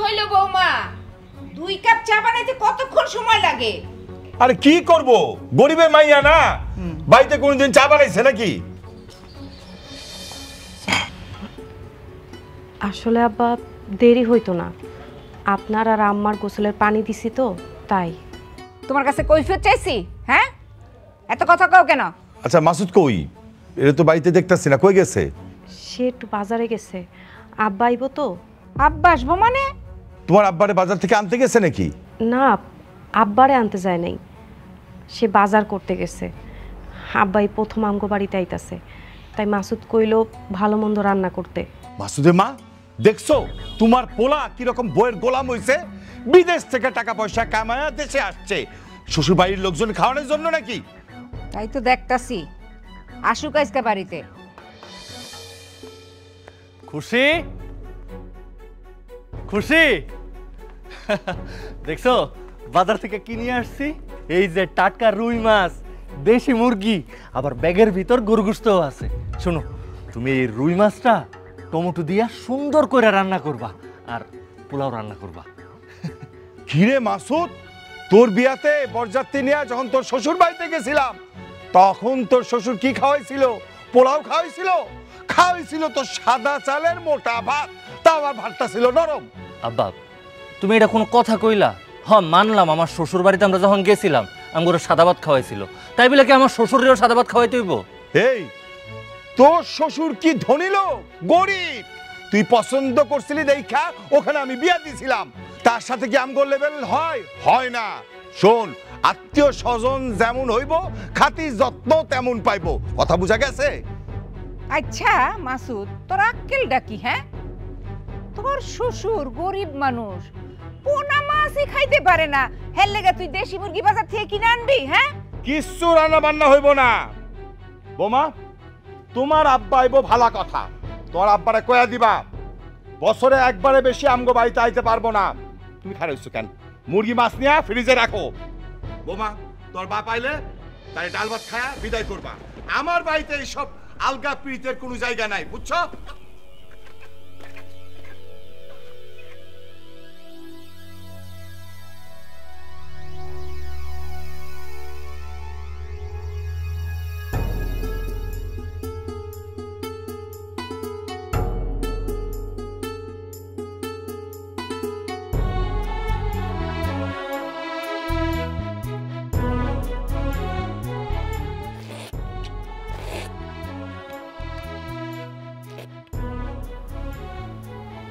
হইল বৌমা, 2 কাপ চা বানাইতে কতক্ষণ সময় লাগে? আরে কি করব, গরিবের মাইয়া না, বাড়িতে কোনদিন চা বানাইছে নাকি? আসলে আব্বা দেরি হইতো না, আপনার আর আম্মার গোসলের পানি দিছি তো তাই। তোমার কাছে কৈফিয়ত চাইছি? হ্যাঁ, এত কথা কও কেন? আচ্ছা মাসুদ কই? এরা তো বাড়িতে দেখতাছি না, কই গেছে? সে একটু বাজারে গেছে, আব্বা আইব তো। আব্বা আসবো মানে? তোমার আব্বারে বাজার থেকে আনতে গেছে নাকি? না, আব্বারে আনতে যায় নাই, সে বাজার করতে গেছে। আব্বাই প্রথম আমগো বাড়িতে আইতাছে, তাই মাসুদ কইল ভালো মন্দ রান্না করতে। মাসুদের মা, দেখছো তোমার পোলা কিরকম বইয়ের গোলাম হইছে? বিদেশ থেকে টাকা পয়সা কামায়া দেশে আসছে শ্বশুর বাড়ির লোকজন খাওয়ানোর জন্য নাকি? তাই তো দেখতাছি, আসুক আজকে বাড়িতে। খুশি খুশি দেখছো বাজার থেকে কিনে আসছি, এই যে টাটকা রুই মাছ, দেশি মুরগি, আবার ব্যাগের ভিতর গরু গোশতও আছে। শোনো, তুমি এই রুই মাছটা টমেটো দিয়া সুন্দর করে রান্না করবা, আর পোলাও রান্না করবা। কিরে মাসুদ, তোর বিয়াতে বরযাত্রী নিয়ে যখন তোর শ্বশুর বাড়িতে গেছিলাম, তখন তোর শ্বশুর কি খাওয়াইছিল? পোলাও খাওয়াইছিল? খাওয়াইছিল তো সাদা চালের মোটা ভাত, তা আবার ভাতটা ছিল নরম। আব্বা, তুমি এটা কোনো কথা কইলা? হ্যাঁ মানলাম, আমার শ্বশুর বাড়িতে আমরা যখন গেছিলাম আমগরে সাদা ভাত খাওয়াইছিল, তাই বলে কি আমার শ্বশুরেও সাদা ভাত খাওয়াইতে হইব? এই, তোর শ্বশুর কি ধনী লোক? গরিব? তুই পছন্দ করছিলি দেখা ওখানে আমি বিয়া দিছিলাম, তার সাথে কি আমগো লেভেল হয়? হয় না। শোন, আত্মীয় স্বজন যেমন হইব, খাতি যত্ন তেমন পাইবো, কথা বুঝা গেছে? আচ্ছা মাসুদ, তোর আক্কেলটা কি? হ্যাঁ, তোমার শ্বশুর গরিব মানুষ, পোনা মাছই খাইতে পারে না, হের লেগে তুই দেশি মুরগি বাজার থেকে কিনে আনবি? হ্যাঁ, কিচ্ছু রান্না বান্না হইব না। বোমা, তোমার আব্বা আইব ভালা কথা, তোর আব্বারে কয়া দিবা বছরে একবারে বেশি আমগো বাড়িতে আইতে পারবো না। তুমি খারাপ হইছো কেন? মুরগি মাছ নিয়ে ফ্রিজে রাখো। বোমা, তোর বাপ আইলে তাই ডাল ভাত খায়া বিদায় করবা। আমার বাড়িতে এইসব আলগা প্রীতের কোনো জায়গা নাই, বুঝছো?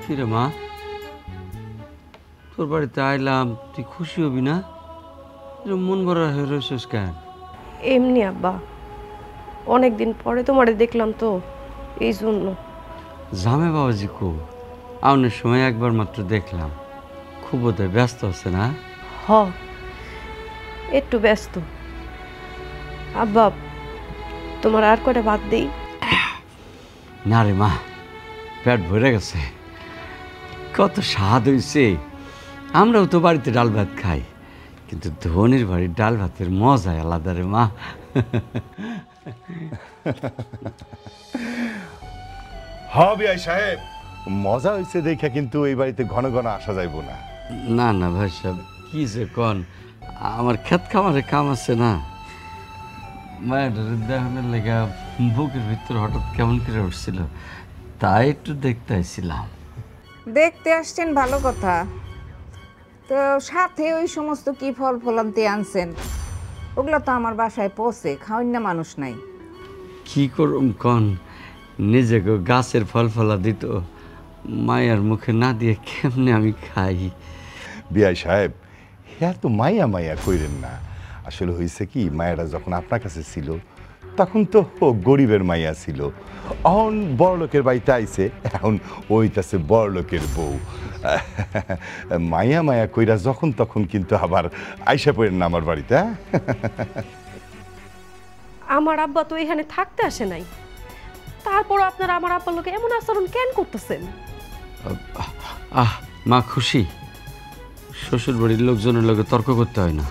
কিরে মা, তোর বাড়িতে আইলাম, তুই খুশি হবি না? মন ভরা হয়ে রয়েছিস কেন? এমনি আব্বা, অনেকদিন পরে তোমারে দেখলাম তো, এই জন্য। জামে বাবাজি কো, আউনের সময় একবার মাত্র দেখলাম, খুব বোধহয় ব্যস্ত আছে না? হ, একটু ব্যস্ত। আব্বা, তোমার আর কয়টা ভাত দেই? না রে মা, পেট ভরে গেছে, কত স্বাদ হয়েছে। আমরাও তো বাড়িতে ডাল ভাত খাই, কিন্তু ধনির বাড়ির ডাল ভাতের মজাই আলাদা রে মা। হ্যাঁ বিআই সাহেব, মজা হয়েছে দেখা কিন্তু এই বাড়িতে ঘন ঘন আসা যাইব না। না না ভাই সাহেব, কি যে কন, আমার ক্ষেত খামারে কাম আছে না, মায়ের দেখানোর লেগা বুকের ভিতর হঠাৎ কেমন করে উঠছিল, তাই একটু দেখতে আসছিলাম। দেখতে আসছেন ভালো কথা, তো সাথে ওই সমস্ত কি ফল ফলান্তি আনছেন? ওগুলো তো আমার বাসায় পচে, খাওয়ান না মানুষ নাই। কি করুম কন, নিজেকে গাছের ফল ফলা দিত, মায়ের মুখে না দিয়ে কেমনে আমি খাই? বিআই সাহেব, হ্যাঁ তো মাইয়া মাইয়া কইরেন না। আসলে হয়েছে কি, মায়েরা যখন আপনার কাছে ছিল তখন তো গরিবের মাইয়া ছিল, এখন বড়লোকের বাড়িতে আইছে, এখন ওইটাছে বড়লোকের বউ। মাইয়া মায়া কইরা যখন তখন কিন্তু আবার আইসা পড়েন না আমার বাড়িতে। আমার আব্বা তো এখানে থাকতে আসে নাই, তারপর আপনারা আমার আব্বার লোকে এমন আচরণ কেন করতেছেন? আহ মা খুশি, শ্বশুর বাড়ির লোকজনের লগে তর্ক করতে হয় না,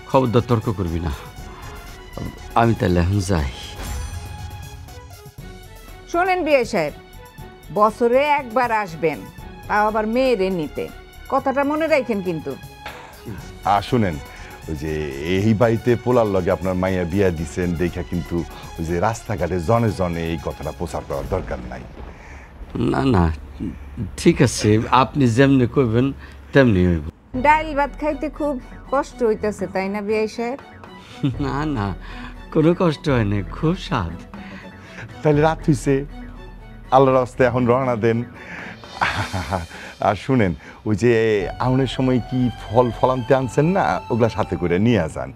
খবরদার তর্ক করবি না। আমি তাহলে এখন যাই। শোনেন বিয়ে সাহেব, বছরে একবার আসবেন, তাও আবার মেয়েরে নিতে, কথাটা মনে রাখেন কিন্তু। শুনেন, ওই যে এই বাড়িতে পোলার লগে আপনার মাইয়া বিয়া দিছেন দেখা কিন্তু ওই যে রাস্তাঘাটে জনে জনে এই কথাটা প্রচার করার দরকার নাই। না না ঠিক আছে, আপনি যেমনি কইবেন তেমনি হইব। ডাল ভাত খাইতে খুব কষ্ট হইতেছে তাই না বিয়াই সাহেব? না না কোনো কষ্ট হয় না, খুব স্বাদ। তাহলে রাত হইছে, আল্লাহর রাস্তায় এখন রওনা দেন। আর শুনেন, ওই যে আউনের সময় কি ফল ফলান্তে আনছেন না, ওগুলা সাথে করে নিয়ে যান।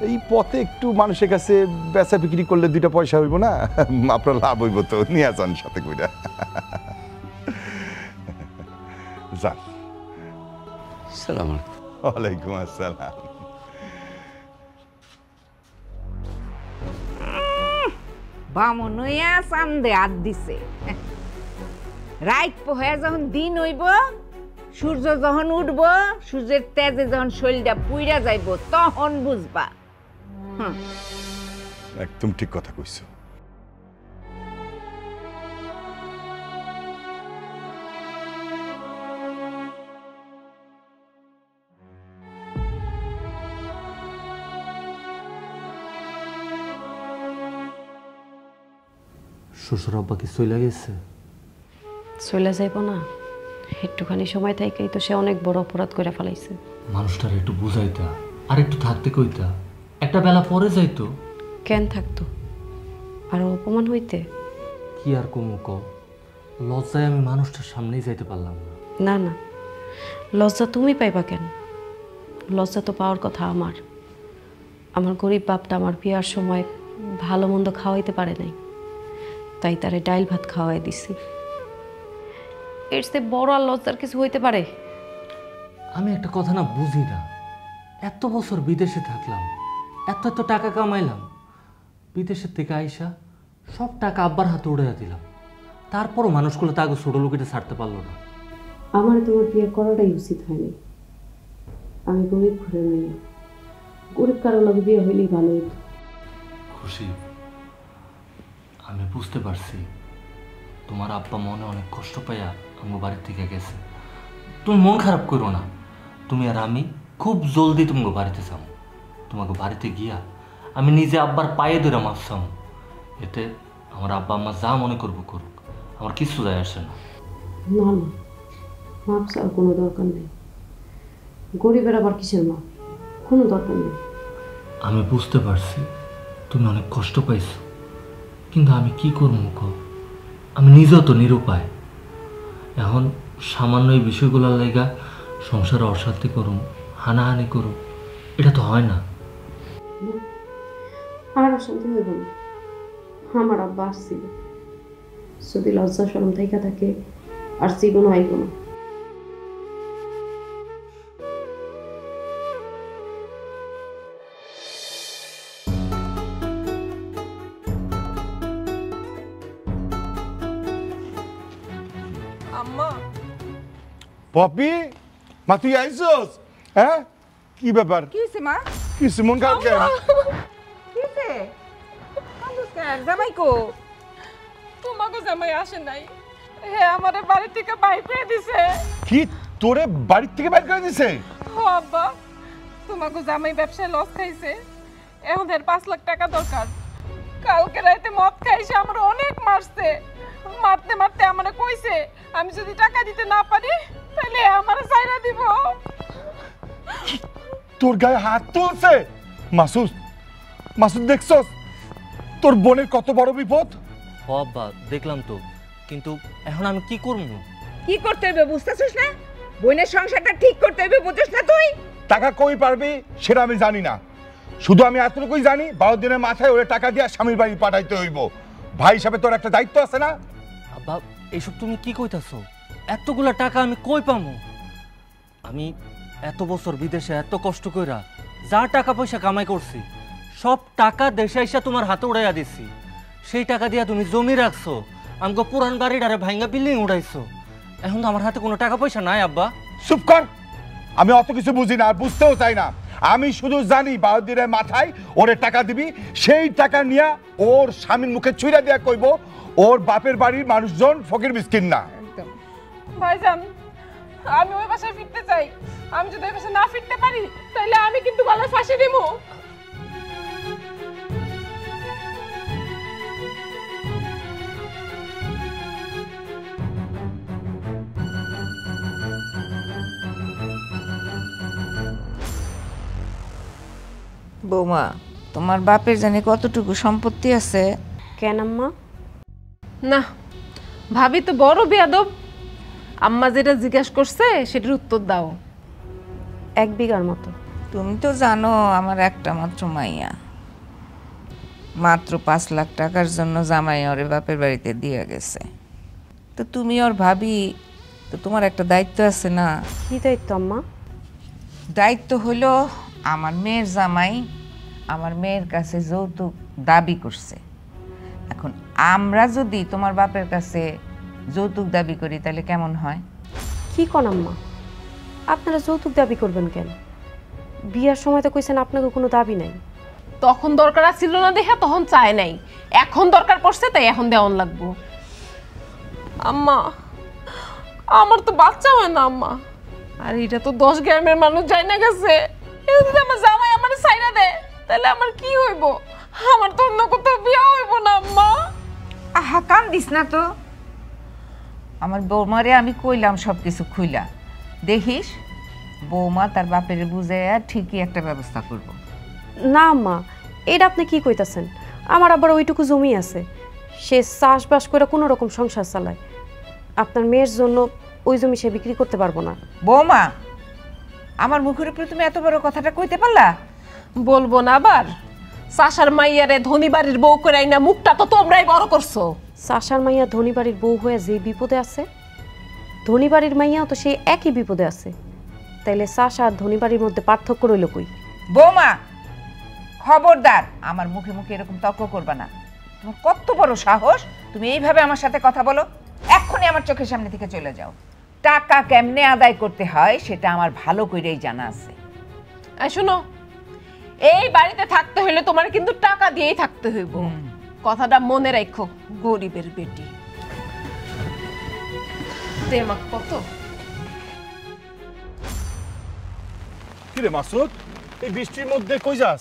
এই পথে একটু মানুষের কাছে বেচা বিক্রি করলে 2টা পয়সা হইব না, আপনার লাভ হইব তো, নিয়ে যান সাথে করে। যান। সালাম আলাইকুম। ওয়ালাইকুম আসসালাম। বামন হইয়া চান্দে হাত দিছে। রাইত পোহায়া যখন দিন হইব, সূর্য যখন উঠব, সূর্যের তেজে যখন শরীরটা পুইরা যাইব, তখন বুঝবা। একদম ঠিক কথা কইছো। শ্বশুর আব্বা কি চলে গেছে? চলে যাইব না, একটুখানি সময় থেকেই তো সে অনেক বড় অপরাধ করে ফেলাইছে। মানুষটার একটু বুঝাইতা, আর একটু থাকতে কইতা, একটা বেলা পরে যাইতো। কেন থাকতো? আর অপমান হইতে? কি আর কমু ক, লজ্জায় আমি মানুষটার সামনেই যাইতে পারলাম না। না না, লজ্জা তুমি পাইবা কেন? লজ্জা তো পাওয়ার কথা আমার। আমার গরিব বাপটা আমার বিয়ার সময় ভালো মন্দ খাওয়াইতে পারে নাই, তাই তারে ডাইল ভাত খাওয়াই দিছি। এর চেয়ে বড় আর লজ্জার কিছু হইতে পারে? আমি একটা কথা না বুঝি না, এত বছর বিদেশে থাকলাম, এত এত টাকা কামাইলাম, বিদেশের থেকে আইসা সব টাকা আব্বার হাতে উড়াইয়া দিলাম, তারপরও মানুষগুলো তাকে ছোট লোকেটা ছাড়তে পারলো না। আমার তোমার বিয়ে করাটাই উচিত হয়নি। আমি গরিব ঘরের মেয়ে, গরিব কারো লগে বিয়ে হইলেই ভালো হইতো। খুশি, আমি বুঝতে পারছি তোমার আব্বা মনে অনেক কষ্ট পাইয়া আমার বাড়ির থেকে গেছে। তুমি মন খারাপ করো না, তুমি আর আমি খুব জলদি তোমাকে বাড়িতে যাও। তোমাকে বাড়িতে গিয়া আমি নিজে আব্বার পায়ে ধরে মাপছাম, এতে আমার আব্বা আম্মা যা মনে করবো করুক, আমার কিছু যায় আসে না। না না, মাপ চাওয়ার কোনো দরকার নেই। গরিবের আবার কিসের মাপ? কোনো দরকার নেই। আমি বুঝতে পারছি তুমি অনেক কষ্ট পাইছো, কিন্তু আমি কি করবো কো? আমি নিজেও তো নিরুপায়। এখন সামান্য এই বিষয়গুলোর লেগা সংসারে অশান্তি করুম, হানাহানি করুম, এটা তো হয় না। আর অশান্তি হইব না। আমার আব্বা আসছিল, যদি লজ্জা শরম থাইকা থাকে আর জীবন আইব না। পপি, মা তুই আইসোস? হ্যাঁ, কি ব্যাপার? কি হইছে মা? কিছু মন খারাপ কেন? কি হইছে? কান্দুস কেন? জামাই কো? তোমাকে জামাই আসে নাই, হে আমারে বাড়ি থেকে বাইর করে দিছে। কি তোরে বাড়ি থেকে বাইর করে দিছে? ও আব্বা, তোমাকে জামাই ব্যবসায় লস খাইছে, এখন এর 5 লাখ টাকা দরকার। কালকে রাতে মদ খাইছে, আমার অনেক মারছে, মারতে মারতে আমারে কইছে আমি যদি টাকা দিতে না পারি তাহলে আমারে ছাইরা দিব। তোর গায়ে হাত তুলছে? মাসুদ, মাসুদ দেখছস তোর বোনের কত বড় বিপদ? ও আব্বা দেখলাম তো, কিন্তু এখন আমি কি করবো? কি করতে হইবে বুঝতেছিস না? বোনের সংসারটা ঠিক করতে হইবে, বুঝছিস না তুই? টাকা কই পারবি সেটা আমি জানি না, শুধু আমি এতটুকুই জানি 12 দিনের মাথায় ওরে টাকা দিয়ে স্বামীর বাড়ি পাঠাইতে হইব। ভাই হিসাবে তোর একটা দায়িত্ব আছে না? আব্বা এইসব তুমি কি কইতাছো? এতগুলা টাকা আমি কই পামু? আমি এত বছর বিদেশে এত কষ্ট কইরা যা টাকা পয়সা কামাই করছি, সব টাকা দেশে আইসা তোমার হাতে উড়াইয়া দিছি। সেই টাকা দিয়া তুমি জমি রাখছো, আমাকে পুরান বাড়িটারে ভাঙ্গা বিল্ডিং উড়াইছো। এখন তো আমার হাতে কোনো টাকা পয়সা নাই আব্বা। চুপ কর, আমি অত কিছু বুঝি না, বুঝতেও চাই না। আমি শুধু জানি 12 দিনের মাথায় ওরে টাকা দিবি, সেই টাকা নিয়ে ওর স্বামীর মুখে ছুঁড়া দেয়া কইব ওর বাপের বাড়ির মানুষজন ফকির মিসকিন না। একদম। ভাইজান, আমি ওই বাসায় ফিরতে চাই। আমি যদি ওই বাসায় না ফিরতে পারি তাহলে আমি কিন্তু গলায় ফাঁসি দিব। বৌমা, তোমার বাপের জানি কতটুকু সম্পত্তি আছে? কেন আম্মা? না, ভাবি তো বড় বেয়াদব। আম্মা যেটা জিজ্ঞাসা করছে সেটার উত্তর দাও। 1 বিঘার মতো। তুমি তো জানো আমার একটা মাত্র মাইয়া, মাত্র 5 লাখ টাকার জন্য জামাই ওরে বাপের বাড়িতে দিয়ে গেছে। তো তুমি ওর ভাবি, তো তোমার একটা দায়িত্ব আছে না? কি দায়িত্ব আম্মা? দায়িত্ব হলো আমার মেয়ের জামাই আমার মেয়ের কাছে যৌতুক দাবি করছে। এখন আমরা যদি তোমার বাপের কাছে যৌতুক দাবি করি তাহলে কেমন হয়? কি কোন আম্মা? আপনারা যৌতুক দাবি করবেন কেন? বিয়ার সময় তো কইছেন আপনাকে কোনো দাবি নাই। তখন দরকার ছিল না দেখা তখন চায় নাই, এখন দরকার পড়ছে তাই এখন দেওয়ান লাগবো। আম্মা, আমার তো বাচ্চা হয় না আম্মা। আর এটা তো 10 গ্রামের মানুষ যাই না গেছে। যদি আমার জামাই আমার সাইরা দেয় তাহলে আমার কি হইব? আমার তো অন্য কোথাও বিয়া হইব না আম্মা। আহা, কান্দিস না তো। আমার বৌমারে আমি কইলাম সব কিছু খুইলা, দেখিস বৌমা তার বাপের বুঝাইয়া ঠিকই একটা ব্যবস্থা করব। না আম্মা, এটা আপনি কি কইতাছেন? আমার আবার ওইটুকু জমি আছে, সে চাষবাস করে কোনো রকম সংসার চালায়। আপনার মেয়ের জন্য ওই জমি সে বিক্রি করতে পারবো না। বৌমা, আমার মুখের উপরে তুমি এত বড় কথাটা কইতে পারলা? বলবো না আবার? চাষার মাইয়ারে ধনী বাড়ির বউ করে আইনা মুখটা তো তোমরাই বড় করছো। চাষার মাইয়া ধনী বাড়ির বউ হয়ে যে বিপদে আছে, ধনী বাড়ির মাইয়াও তো সেই একই বিপদে আছে। তাইলে চাষা আর ধনী বাড়ির মধ্যে পার্থক্য রইল কই? বৌমা, খবরদার আমার মুখে মুখে এরকম তর্ক করবা না। তোমার কত বড় সাহস, তুমি এইভাবে আমার সাথে কথা বলো? এক্ষুনি আমার চোখের সামনে থেকে চলে যাও। টাকা কেমনে আদায় করতে হয় সেটা আমার ভালো করেই জানা আছে। এই শোনো, এই বাড়িতে থাকতে হলে তোমার কিন্তু টাকা দিয়েই থাকতে হইব। কথাটা মনে রাখো, গরিবের বেটি। দেমাক কত? কিরে মাসুদ, এই বৃষ্টির মধ্যে কই যাস?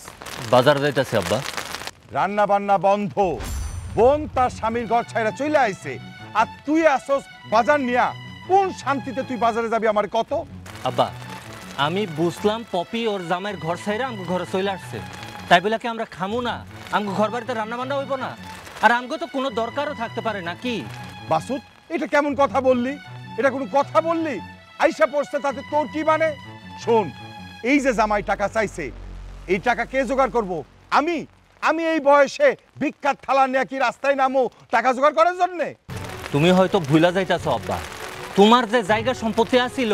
বাজার যাইতাছি আব্বা। রান্না বান্না বন্ধ, বোন তার স্বামীর ঘর ছাইরা চলে আইছে, আর তুই আসস বাজার নিয়া। কোন শান্তিতে তুই বাজারে যাবি আমার কত? আব্বা, আমি বুঝলাম পপি ওর জামাইয়ের ঘর ছাইরা আমগো ঘরে চলে আসছে, তাই বলে কি আমরা খামু না? আমগো ঘর বাড়িতে রান্না বান্না হইব না? আর আমগো তো কোনো দরকারও থাকতে পারে না কি? মাসুদ, এটা কেমন কথা বললি? এটা কোনো কথা বললি? আইসা পড়ছে তাতে তোর কি মানে? শোন, এই যে জামাই টাকা চাইছে, এই টাকা কে জোগাড় করব? আমি আমি এই বয়সে ভিক্ষার থালা নিয়ে কি রাস্তায় নামো টাকা জোগাড় করার জন্যে? তুমি হয়তো ভুলা যাইতাছো আব্বা, তোমার যে জায়গা সম্পত্তি আছিল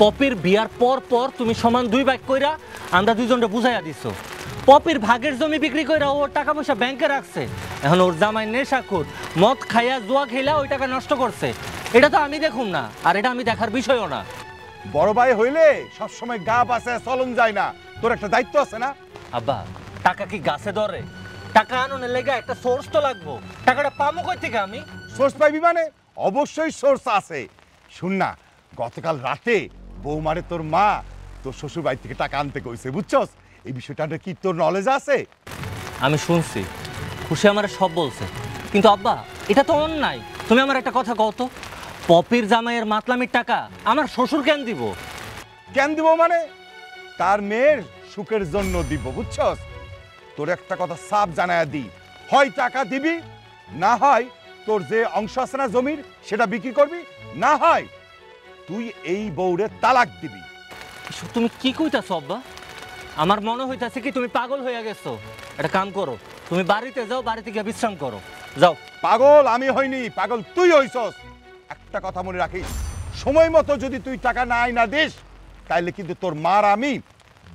পপির বিয়ার পর পর তুমি সমান 2 ভাগ কইরা আমরা দুইজনকে বুঝাইয়া দিছো। পপির ভাগের জমি বিক্রি কইরা ওর টাকা পয়সা ব্যাংকে রাখছে। এখন ওর জামাই নেশাখোর, মদ খাইয়া জুয়া খেলা ওই টাকা নষ্ট করছে। এটা তো আমি দেখুম না, আর এটা আমি দেখার বিষয়ও না। বড় ভাই হইলে সবসময় গা বাসে চলন যায় না, তোর একটা দায়িত্ব আছে না? আব্বা, টাকা কি গাছে ধরে? টাকা আননের লেগে একটা সোর্স তো লাগবো। টাকাটা পামো কই থেকে আমি? সোর্স পাইবি মানে? অবশ্যই সোর্স আছে। শুন না, গতকাল রাতে বৌমারে তোর মা তোর শ্বশুর বাড়ি থেকে টাকা আনতে কইছে, বুঝছস? এই বিষয়টা কি তোর নলেজ আছে? আমি শুনছি, খুশি আমার সব বলছে, কিন্তু আব্বা এটা তো অন্যায়। তুমি আমার একটা কথা কও তো, পপির জামাইয়ের মাতলামির টাকা আমার শ্বশুর কেন দিব? কেন দিব মানে? তার মেয়ের সুখের জন্য দিব, বুঝছস? তোর একটা কথা সাফ জানায়া দি, হয় টাকা দিবি, না হয় তোর যে অংশ আছে না জমির সেটা বিক্রি করবি, না হয় তুই এই বউরে তালাক দিবি। এসব তুমি কি কইতাছো আব্বা? আমার মনে হইতাছে কি তুমি পাগল হয়ে গেছো। একটা কাম করো, তুমি বাড়িতে যাও, বাড়িতে গিয়ে বিশ্রাম করো, যাও। পাগল আমি হইনি, পাগল তুই হইছস। একটা কথা মনে রাখিস, সময় মতো যদি তুই টাকা না আইনা দিস তাইলে কিন্তু তোর মার আমি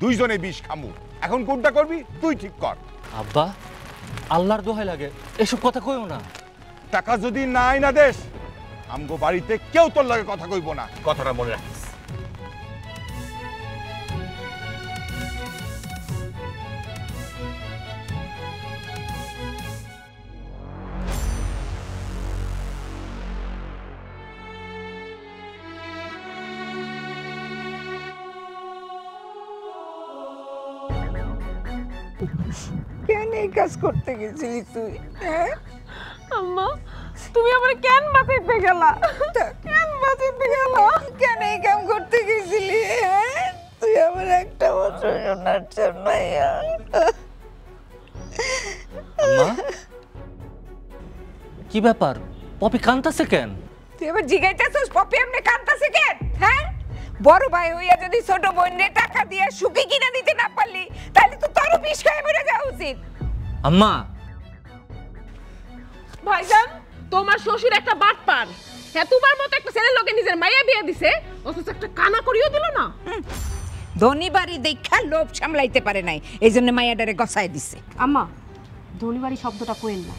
দুইজনে বিষ খামু। এখন কোনটা করবি তুই ঠিক কর। আব্বা, আল্লাহর দোহাই লাগে এসব কথা কইও না। টাকা যদি না আইনা দেস আমগো বাড়িতে কেউ তোর লাগে কথা কইব না, কথাটা মনে রাখিস। কেন এই কাজ করতে গেছিলি তুই? হ্যাঁ আম্মা তুমি আমারে কেন বাঁচাইতে গেলা? কেন বাঁচাইতে গেলা? কেন এই কাম করতে গেছিলি? হ্যাঁ তুই আমার একটা বছর শোনার জন্য আম্মা কি ব্যাপার, পপি কাঁদতেছে কেন? তুই এবার জিগাইতেছিস পপি এমনি কাঁদতেছে কেন? হ্যাঁ বড় ভাই হইয়া যদি ছোট বোনের টাকা দিয়ে সুখী কিনা দিতে না পারলি তাহলে তো তোরও বিষ খাই মরে যাওয়া উচিত। আম্মা ভাইজান তোমার শ্বশুর একটা বাটপার। হ্যাঁ তোমার মতো একটা ছেলের লগে নিজের মাইয়া বিয়ে দিছে, অথচ একটা কানা করিও দিল না। ধনী বাড়ি দেখা লোভ সামলাইতে পারে নাই, এই জন্য মাইয়াডারে গছায় দিছে। আম্মা ধনীবাড়ি শব্দটা কোয়েন না,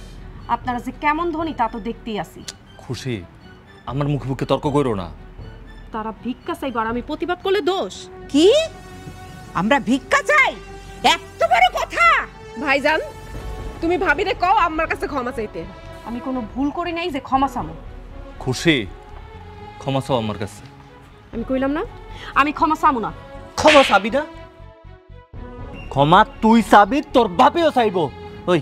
আপনারা যে কেমন ধনী তা তো দেখতেই আসি। খুশি, আমার মুখে মুখে তর্ক করো না। তারা ভিক্ষা চাইব আর আমি প্রতিবাদ করলে দোষ? কি আমরা ভিক্ষা চাই? এত বড় কথা! ভাইজান তুমি ভাবিরে কও আমার কাছে ক্ষমা চাইতে। আমি কোনো ভুল করি নাই যে ক্ষমা চামো। খুশি, ক্ষমা চাও আমার কাছে। আমি কইলাম না আমি ক্ষমা চামু না। ক্ষমা চাবি না? ক্ষমা তুই চাবি, তোর বাপেও চাইব। ওই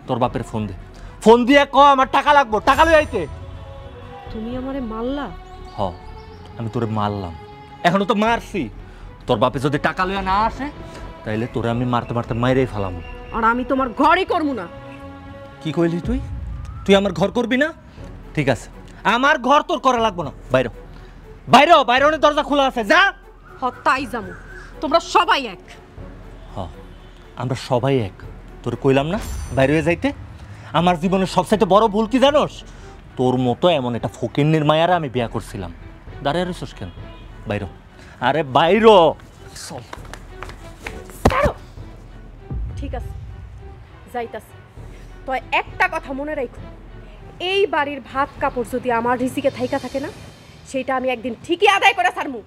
তোর বাপের ফোন দে, ফোন দিয়ে ক আমার টাকা লাগবো, টাকা লই আইতে। তুমি আমারে মারলা? হ আমি তোরে মারলাম, এখনো তো মারছি। তোর বাপে যদি টাকা লইয়া না আসে তাইলে তোরে আমি মারতে মারতে মাইরেই ফেলাম। আর আমি তোমার ঘরই করবো না। কি কইলি তুই? তুই আমার ঘর করবি না? ঠিক আছে, আমার ঘর তোর করা লাগবো না। বাইরে বাইরে বাইরে, অনেক দরজা খোলা আছে, যা। হ তাই যাবো, তোমরা সবাই এক। হ আমরা সবাই এক। তোর কইলাম না বাইরে হয়ে যাইতে? আমার জীবনের সবচাইতে বড় ভুল কি জানোস? তোর মতো এমন একটা ফকিন্নির মায়ারে আমি বিয়া করছিলাম। দাঁড়িয়ে রইছস কেন? বাইর। আরে বাইর। ঠিক আছে যাইতাছি, তো একটা কথা মনে রাখো, এই বাড়ির ভাত কাপড় যদি আমার রিজিকে থাইকা থাকে না, সেটা আমি একদিন ঠিকই আদায় করে ছাড়মু।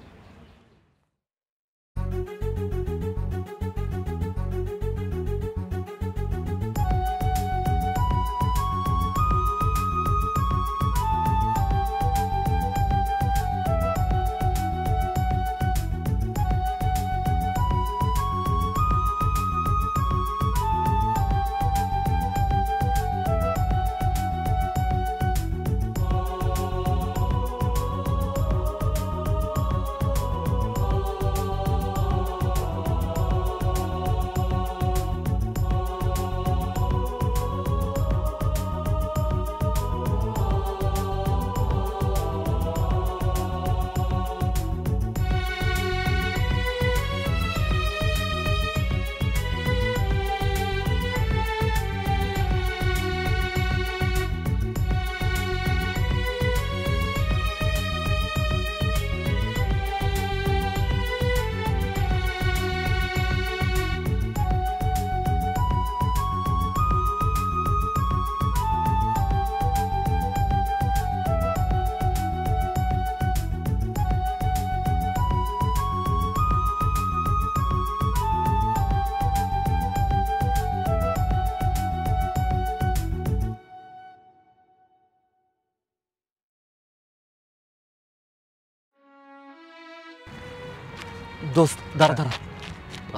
দোস্ত দাঁড়া দাঁড়া,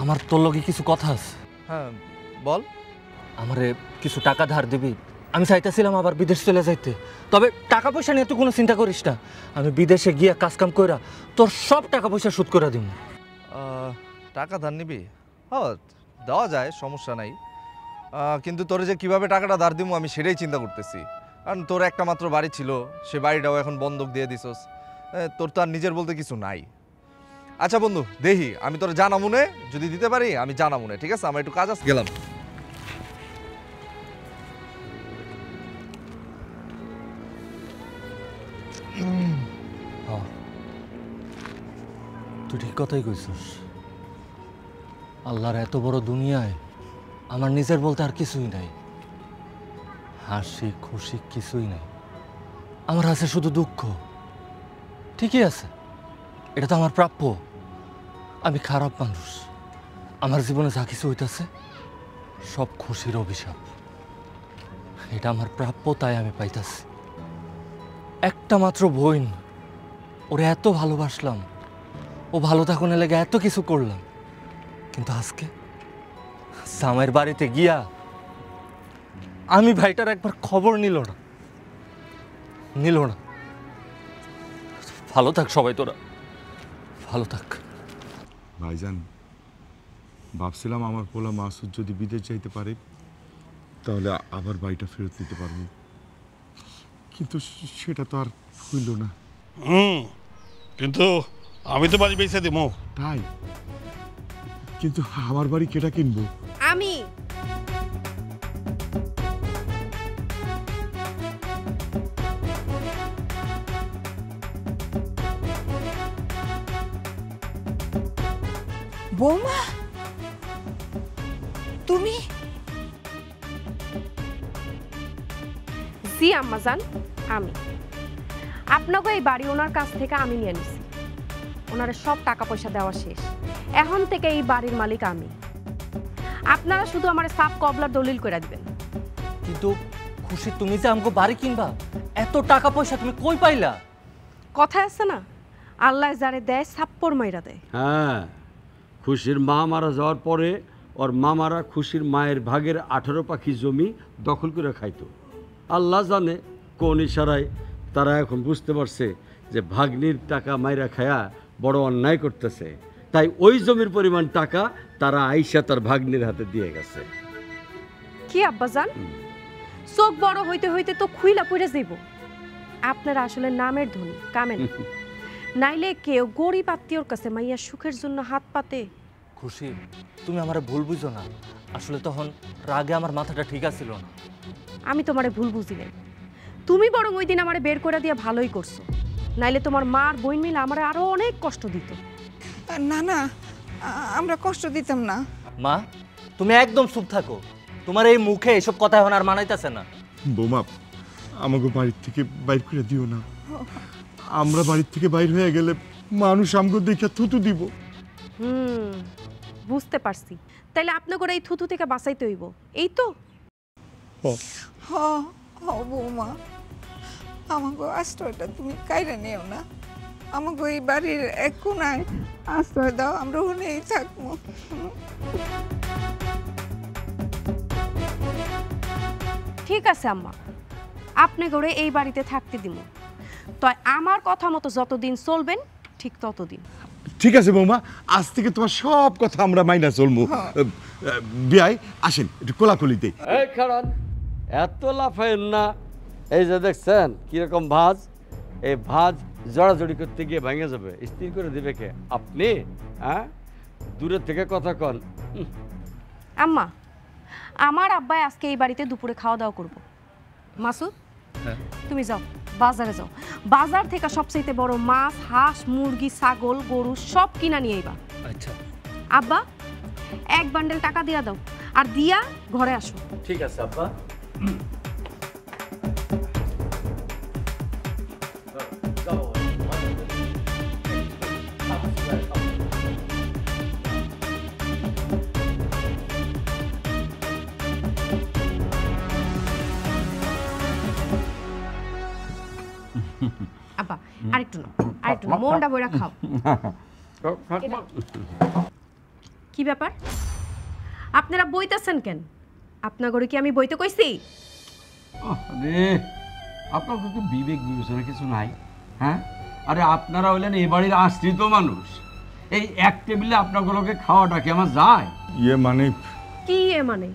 আমার তোর লগে কিছু কথা আছে। হ্যাঁ বল। আমারে কিছু টাকা ধার দিবি? আমি চাইতেছিলাম আবার বিদেশ চলে যাইতে, তবে টাকা পয়সা নিয়ে তুই কোনো চিন্তা করিস না। আমি বিদেশে গিয়া কাজ কাম কইরা তোর সব টাকা পয়সা শোধ করে দিব। টাকা ধার নিবি? হ্যাঁ দেওয়া যায়, সমস্যা নাই। কিন্তু তোরে যে কিভাবে টাকাটা ধার দিব আমি সেটাই চিন্তা করতেছি। কারণ তোর একটা মাত্র বাড়ি ছিল, সে বাড়িটাও এখন বন্ধক দিয়ে দিছস। তোর তো আর নিজের বলতে কিছু নাই। আচ্ছা বন্ধু, দেখি আমি তোর জানামুনে যদি দিতে পারি আমি জানামুনে। ঠিক আছে, আমার একটু কাজ আছে, গেলাম। তুই ঠিক কথাই কইছিস। আল্লাহর এত বড় দুনিয়ায় আমার নিজের বলতে আর কিছুই নাই। হাসি খুশি কিছুই নাই, আমার আছে শুধু দুঃখ। ঠিকই আছে, এটা তো আমার প্রাপ্য। আমি খারাপ মানুষ, আমার জীবনে যা কিছু হইতাছে সব খুশির অভিশাপ। এটা আমার প্রাপ্য, তাই আমি পাইতাছি। একটা মাত্র বোন, ওরে এত ভালোবাসলাম, ও ভালো থাকুন লেগে এত কিছু করলাম, কিন্তু জামাইয়ের বাড়িতে গিয়া আমি ভাইটার একবার খবর নিল না। ভালো থাক সবাই, তোরা ভালো থাক। ভাইজান, ভাবছিলাম আমার পোলা মাসুদ যদি বিদেশ যাইতে পারে তাহলে আবার বাড়িটা ফেরত নিতে পারবো, কিন্তু সেটা তো আর হইল না। কিন্তু আমি তো বাড়ি বেঁচে দেবো। তাই? কিন্তু আমার বাড়ি কেটা কিনবো? আমি। বৌমা, তুমি? জি আম্মাজান, আমি। আপনাকে এই বাড়ি ওনার কাছ থেকে আমি নিয়ে নিছি। ওনারে সব টাকা পয়সা দেওয়া শেষ। এখন থেকে এই বাড়ির মালিক আমি। আপনারা শুধু আমার সাপ কবলার দলিল করে দিবেন। কিন্তু খুশি, তুমি যে আমাকে বাড়ি কিনবা, এত টাকা পয়সা তুমি কই পাইলা? কথা আছে না, আল্লাহ যারে দেয় সাপ্পর মাইরা দেয়। হ্যাঁ, খুশির মা মারা যাওয়ার পরে ওর মামারা খুশির মায়ের ভাগের 18 পাখি জমি দখল করে খাইতো। আল্লাহ জানে কোন ইশারায় তারা এখন বুঝতে পারছে যে ভাগ্নির টাকা মাইরা খায়া বড় অন্যায় করতেছে, তাই ওই জমির পরিমাণ টাকা তারা আইসা তার ভাগ্নির হাতে দিয়ে গেছে। কি আব্বাজান, চোখ বড় হইতে হইতে তো খুইলা পড়ে যাইব। আপনারা আসলে নামের ধনী, কামেন। নাইলে কেউ গরিব আত্মীয়র কাছে মাইয়া সুখের জন্য হাত পাতে। খুশি, তুমি আমারে ভুল বুঝো না। আসলে তখন রাগে আমার মাথাটা ঠিক আছিল না। আমি তোমারে ভুল বুঝি নাই। তুমি বরং ওই দিন আমারে বের করে দিয়ে ভালোই করছো, নাইলে তোমার মার বইন মিলে আমারে আরো অনেক কষ্ট দিত। না না, আমরা কষ্ট দিতাম না। মা, তুমি একদম চুপ থাকো। তোমার এই মুখে এসব কথা এখন আর মানাইতেছে না। বৌমা, আমাকে বাড়ির থেকে বাইর করে দিও না। আমরা বাড়ির থেকে বাইর হয়ে গেলে মানুষ আমাকে দেখে থুতু দিব। বুঝতে পারছি। তাইলে আপনি করে এই থুতু থেকে বাঁচাইতে হইব, এই তো? হ হ বৌমা, আমাকে আশ্রয়টা তুমি কাইরা নিও না। আমাকে এই বাড়ির এক কোনায় আশ্রয় দাও, আমরা ওখানেই থাকবো। ঠিক আছে আম্মা, আপনি করে এই বাড়িতে থাকতে দিব। তো আমার কথা মতো যতদিন চলবেন ঠিক ততদিন। ঠিক আছে বৌমা, আজ থেকে তোমার সব কথা আমরা মাইনা চলবো। বিয়াই আসেন, একটু কোলাকুলিতে। এই খারান, এত লাফায়েন না। এই যে দেখছেন কিরকম ভাঁজ, এই ভাঁজ জড়াজড়ি করতে গিয়ে ভেঙে যাবে। স্থির করে দিবে কে? আপনি? হ্যাঁ, দূরের থেকে কথা কন। আম্মা, আমার আব্বাই আজকে এই বাড়িতে দুপুরে খাওয়া দাওয়া করবো। মাসুদ, তুমি যাও বাজারে, যাও বাজার থেকে সবচেয়ে বড় মাছ, হাঁস, মুরগি, ছাগল, গরু সব কিনা নিয়ে আইবা। আচ্ছা আব্বা, এক বান্ডেল টাকা দিয়া দাও, আর দিয়া ঘরে আসো। ঠিক আছে আব্বা। আব্বা, আরেকটু না, মনটা বইরা খাও। কি ব্যাপার, আপনারা বইতেছেন কেন? আপনার ঘরে কি আমি বইতে কইছি? আরে আপনার তো বিবেক বিবেচনা কিছু নাই? হ্যাঁ, আরে আপনারা হইলেন এই বাড়ির আশ্রিত মানুষ। এই এক টেবিলে আপনাগুলোকে খাওয়াটা কি আমার যায়? ইয়ে মানে কি মানে?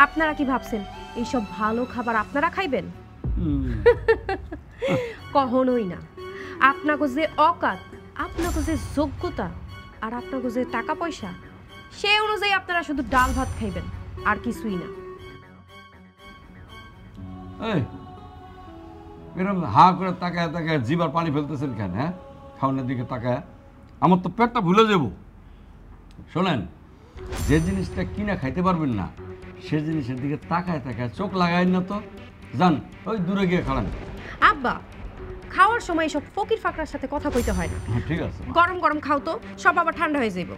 আপনারা কি ভাবছেন এইসব ভালো খাবার আপনারা খাইবেন? কখনোই না। আপনাকে যে অকাত, আপনাকে যে যোগ্যতা, আর আপনাকে যে টাকা পয়সা, সেই অনুযায়ী আপনারা শুধু ডাল ভাত খাইবেন, আর কিছুই না। এই এরকম হা করে তাকায় তাকায় জিবার পানি ফেলতেছেন কেন? হ্যাঁ, খাওয়ানোর দিকে তাকায় আমার তো পেটটা ভুলে যাব। শোনেন, যে জিনিসটা কিনা খাইতে পারবেন না সে জিনিসের দিকে তাকায় তাকায় চোখ লাগায় না তো। যান ওই দূরে গিয়ে খাওয়ান। আব্বা, খাওয়ার সময় সব ফকির ফাকরার সাথে কথা কইতে হয় না। ঠিক আছে, গরম গরম খাও তো, সব আবার ঠান্ডা হয়ে যাইব।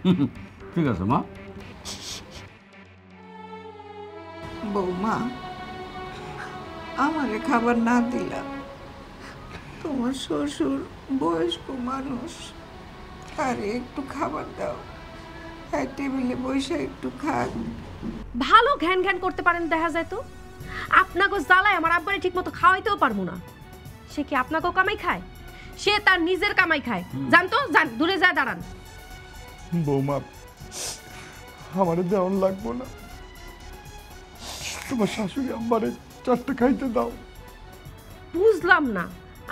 ঠিক আছে মা। বৌমা, আমারে খাবার না দিলা, তোমার শ্বশুর বয়স্ক মানুষ, আরে একটু খাবার দাও, এক টেবিলে বসে একটু খাক। ভালো ঘ্যান ঘ্যান করতে পারেন দেখা যায় তো। আপনাকে জ্বালায় আমার আব্বারে ঠিক মতো খাওয়াইতেও পারবো না। সে কি আপনাকেও কামাই খায়? সে তার নিজের কামাই খায়। জানতো, যান দূরে যায় দাঁড়ান। বৌমা, আমার দেওয়ান লাগবো না, তোমার শাশুড়ি আম্মারে 4টা খাইতে দাও। বুঝলাম না,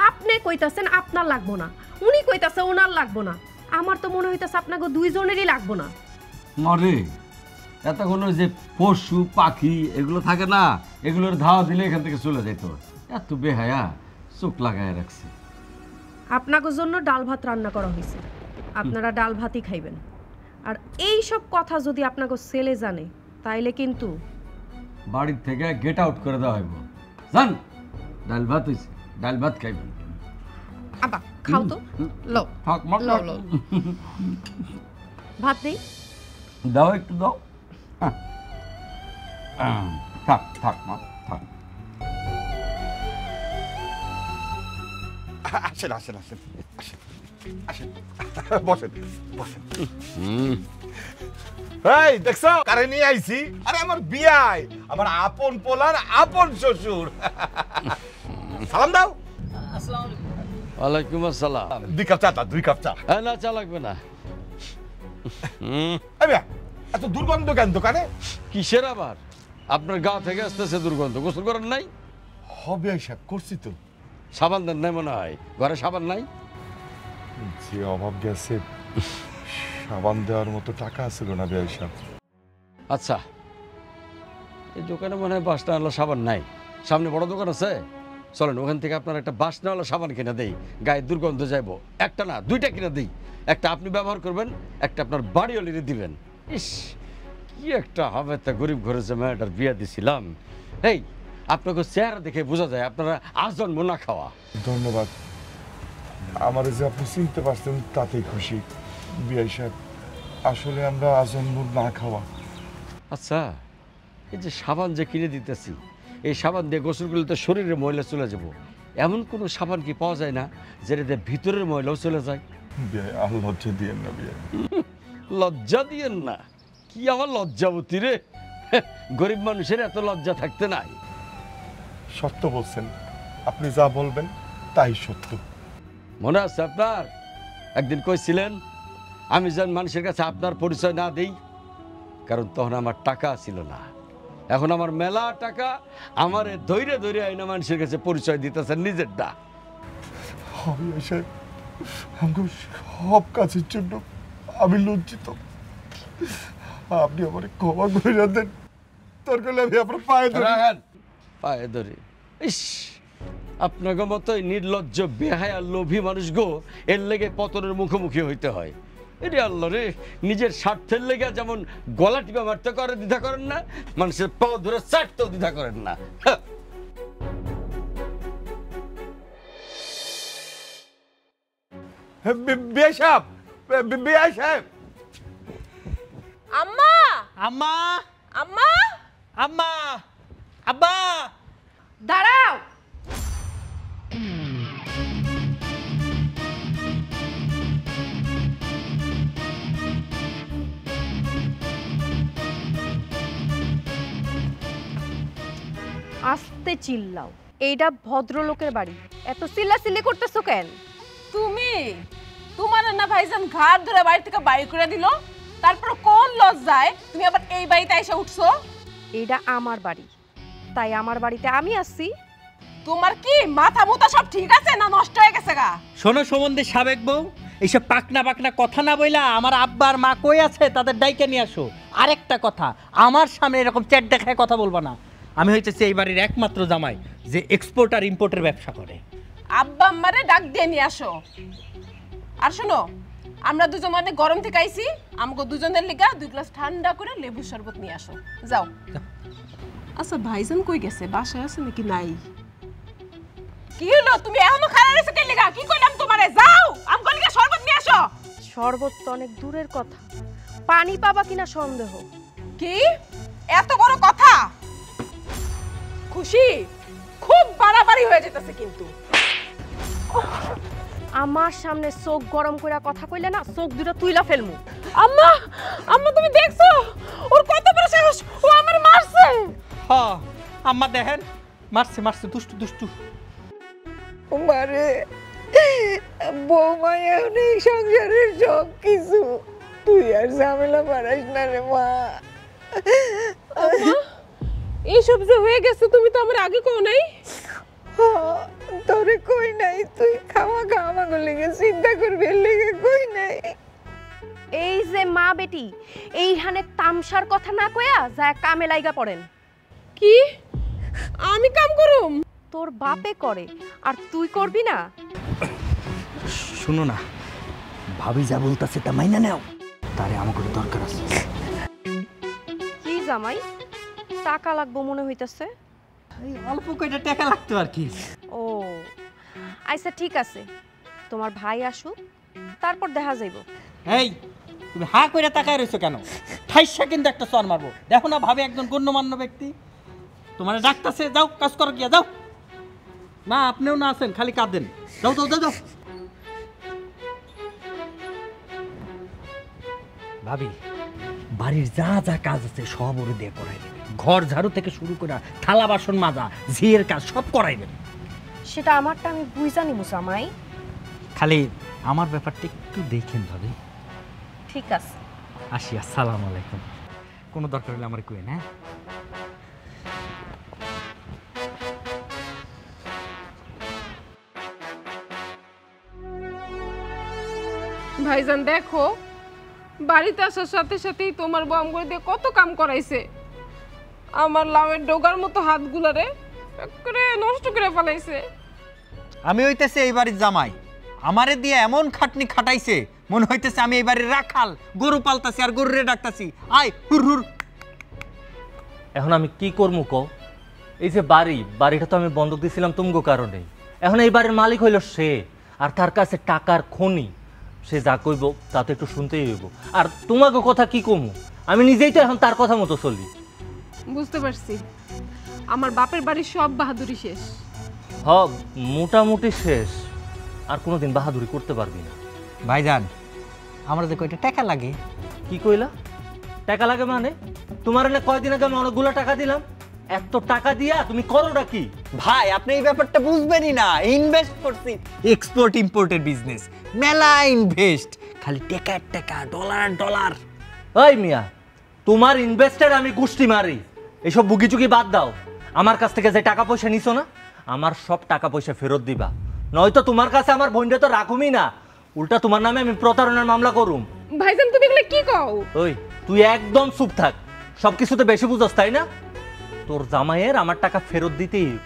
আপনি কইতাছেন আপনার লাগবো না, উনি কইতাছে ওনার লাগবো না। আমার তো মনে হইতাছে আপনাকে দুইজনেরই লাগবো না। মরে এতক্ষণ ওই যে পশু পাখি এগুলো থাকে না, এগুলোর ধাওয়া দিলে এখান থেকে চলে যেত। এত বেহায়া, চোখ লাগায় রাখছে। আপনাদের জন্য ডাল ভাত রান্না করা হয়েছে, আপনারা ডাল ভাতই খাইবেন। আর এই সব কথা যদি আপনাকে ছেলে জানে তাইলে কিন্তু বাড়ির থেকে গেট আউট করে দেওয়া হইব। জান, ডাল ভাত হয়েছে, ডাল ভাত খাইবেন। আবা খাও তো, লো থাক মা, লো লো ভাত দেই, দাও একটু দাও। থাক থাক মা, থাক। আসেন আসেন আসেন আসেন আসেন, বসেন বসেন। এই দেখছো কারে নিয়ে আইছি? আরে আমার বিয়াই, আমার আপন পোলার আপন শ্বশুর। সালাম দাও। ওয়ালাইকুম আসসালাম। 2 কাপ চা দাও, 2 কাপ চা। না, চা লাগবে না। এই মিয়া, এত দুর্গন্ধ কেন দোকানে? কিসের আবার? আপনার গা থেকে আসতেছে দুর্গন্ধ। গোসল করেন নাই? হবে সাহেব, করছি তো। সাবান দেন নাই মনে হয়, ঘরে সাবান নাই? যে অভাব গেছে, সাবান দেওয়ার মতো টাকা ছিল না বিয়াই সাহেব। আচ্ছা, এই দোকানে মনে হয় বাসনাওয়ালা সাবান নাই। সামনে বড় দোকান আছে, চলেন ওখান থেকে আপনার একটা বাসনাওয়ালা সাবান কিনে দেই, গায়ে দুর্গন্ধ যাইব। একটা না, 2টা কিনে দিই। একটা আপনি ব্যবহার করবেন, একটা আপনার বাড়িওয়ালিরে দিবেন। ইস, কি একটা হবে, তা গরিব ঘরে যে মেয়েটার বিয়ে দিছিলাম। এই, আপনাকে চেহারা দেখে বোঝা যায় আপনারা আজন্ম না খাওয়া। ধন্যবাদ, আমার যে আপনি চিনতে পারছেন তাতেই খুশি বিয়াই সাহেব। আসলে আমরা আজন্ম না খাওয়া। আচ্ছা, এই যে সাবান যে কিনে দিতেছি, এই সাবান দিয়ে গোসল করলে তো শরীরের ময়লা চলে যাব। এমন কোনো সাবান কি পাওয়া যায় না যেটা দিয়ে ভিতরের ময়লাও চলে যায়? বিয়াই, আর লজ্জা দিয়েন না বিয়াই। লজ্জা দিয়েন না? কি আমার লজ্জাবতী রে! গরিব মানুষের এত লজ্জা থাকতে নাই। সত্য বলছেন, আপনি যা বলবেন তাই সত্য। মনে আছে আপনার একদিন কইছিলেন আমি যেন মানুষের কাছে আপনার পরিচয় না দেই, কারণ তখন আমার টাকা ছিল না। এখন আমার মেলা টাকা, আমারে ধৈর্য ধৈর্য আইনা মানুষের কাছে পরিচয় দিতেছেন নিজেরটা। বিয়াই সাহেব, আমাকে সব কাজের জন্য আমি লজ্জিত। আপনি আমার ক্ষমা করে দেন, দরকার হলে আমি আপনার পায়ে ধরে। পায়ে ধরে? ইস, আপনাকে মতোই নির্লজ্জ বেহায়া লোভী মানুষ গো, এর লেগে পতনের মুখোমুখি হইতে হয়। এরে আল্লাহ রে, নিজের স্বার্থের লেগে যেমন গলা টিপা মারতে করে দ্বিধা করেন না, মানুষের পা ধরে চাটতেও দ্বিধা করেন না। বিয়াই সাহেব, বিয়াই সাহেব। আম্মা, আম্মা, আম্মা, আম্মা, আব্বা, দাঁড়াও। আস্তে চিল্লাও, এইটা ভদ্রলোকের বাড়ি, এত চিল্লাচিল্লি করতেছো কেন? তুমি তোমার না ভাইজান ঘাট ধরে বাড়ি থেকে বাইর করে দিল, তারপর কোন লজ্জায় তুমি আবার এই বাড়িতে এসে উঠছো? এইটা আমার বাড়ি, তাই আমার বাড়িতে আমি আসছি। তোমার কি মাথা মুতা সব ঠিক আছে না নষ্ট হয়ে গেছে গা? শোনো সম্বন্ধে সাবেক বউ, এইসব পাকনা পাকনা কথা না বইলা আমার আব্বার মা কই আছে তাদের ডাইকে নিয়ে আসো। আরেকটা কথা, আমার সামনে এরকম চ্যাট দেখায় কথা বলবা না। আমি হইতেছি এই বাড়ির একমাত্র জামাই যে এক্সপোর্ট আর ইম্পোর্টের ব্যবসা করে। আব্বা আম্মারে ডাক দিয়ে নিয়ে আসো। আর শোনো, আমরা দুজন মানে গরম থেকে আইছি, আমাকে দুজনের লিগা 2 গ্লাস ঠান্ডা করে লেবু শরবত নিয়ে আসো, যাও। আচ্ছা ভাইজান কই গেছে? বাসায় আছে নাকি নাই? কি হলো, তুমি এখনো খাড়া রইছো কেন লিগা? কি কইলাম তোমারে? যাও, আমগো লিগা শরবত নিয়ে আসো। শরবত তো অনেক দূরের কথা, পানি পাবা কিনা সন্দেহ। কি এত বড় কথা? খুশি, খুব বাড়াবাড়ি হয়ে যেতেছে কিন্তু। আমার সামনে চোখ গরম করে কথা কইলে না, চোখ দুটো তুইলা ফেলমু। আম্মা, আম্মা তুমি দেখছো ওর কত বড় সাহস? ও আম্মা দেখেন মারছে মারছে দুষ্টু দুষ্টু। মারে বৌমাই অনেক সংসারের সব কিছু, তুই আর ঝামেলা বাড়াইস না রে মা। এইসব যে হয়ে গেছে তুমি তো আমার আগে কও নাই। তোরে কই নাই, তুই খাওয়া খাওয়া লেগে চিন্তা করবি, এর লেগে কই নাই। এই যে মা বেটি এইখানে তামসার কথা না কয়া যা কামে লাইগা পড়েন। কি আমি কাম করুম? তোর বাপে করে আর তুই করবি না? শুনো না, ভাবি যা বলতাছে তা মাইনা নাও, তারে আমাকে দরকার আছে। কি জামাই টাকা লাগবো মনে হইতাছে? এই অল্প কয়টা টাকা লাগতো আর কি। ও আচ্ছা ঠিক আছে, তোমার ভাই আসুক তারপর দেখা যাইব। এই তুমি হা কইরা তাকায় রইছো কেন? ঠাইসা কিন্তু একটা চর মারবো। দেখো না ভাবে একজন গণ্যমান্য ব্যক্তি তোমার ডাকতেছে, যাও কাজ করো গিয়া যাও। মা আপনিও না আছেন, খালি কাঁদেন। যাও যাও যাও যাও। ভাবি বাড়ির যা যা কাজ আছে সব ওরে দিয়ে করাই দেবে। ঘর ঝাড়ু থেকে শুরু করে থালা বাসন মাজা ঝিয়ের কাজ সব করাই দেবে। সেটা আমারটা আমি বুঝা নিব জামাই। খালি আমার ব্যাপারটা একটু দেখেন ভাবি। ঠিক আছে আসি, আসসালামু আলাইকুম। কোনো দরকার হলে আমার কই না। ভাইজান দেখো, বাড়িতে আসার সাথে সাথেই তোমার বউ আমগুলো দিয়ে কত কাম করাইছে। আমার লাউয়ের ডোগার মতো হাতগুলারে করে নষ্ট করে ফেলাইছে। আমি হইতেছে এই বাড়ির জামাই, আমারে দিয়ে এমন খাটনি খাটাইছে মনে হইতেছে আমি এই বাড়ির রাখাল, গরু পালতাছি আর গরুরে ডাকতাছি আয় হুর হুর। এখন আমি কি করবো কও? এই যে বাড়িটা তো আমি বন্ধক দিয়েছিলাম তুমগো কারণে। এখন এই বাড়ির মালিক হইল সে, আর তার কাছে টাকার খনি। সে যা কইব তা তো একটু শুনতেই হইব। আর তোমাকে কথা কি কমু, আমি নিজেই তো এখন তার কথা মতো চলি। বুঝতে পারছি, আমার বাপের বাড়ির সব বাহাদুরি শেষ। হ মোটামুটি শেষ, আর কোনোদিন বাহাদুরি করতে পারবি না। ভাইজান আমার যে কয়টা টাকা লাগে। কি কইলা? টাকা লাগে মানে? তোমার না কয়দিন আগে আমি অনেকগুলো টাকা দিলাম, এত টাকা দিয়া তুমি করোটা কি? ভাই আপনি এই ব্যাপারটা বুঝবেনই না। ইনভেস্ট করছি এক্সপোর্ট ইম্পোর্টের বিজনেস, মেলা ইনভেস্ট, খালি টাকা টাকা, ডলার ডলার। ওই মিয়া, তোমার ইনভেস্টার আমি গুষ্টি মারি। এইসব বুগিচুকি বাদ দাও। আমার কাছ থেকে যে টাকা পয়সা নিছো না, আমার সব টাকা পয়সা ফেরত দিবা, নয়তো তোমার কাছে আমার বোনটা তো রাখুমই না, উল্টা তোমার নামে আমি প্রতারণার মামলা করুম। ভাইজান তুমি এগুলো কি কও? ওই তুই একদম চুপ থাক, সবকিছুতে বেশি বুঝস তাই না? তোর জামাইয়ের আমার টাকা ফেরত দিতেই হইব,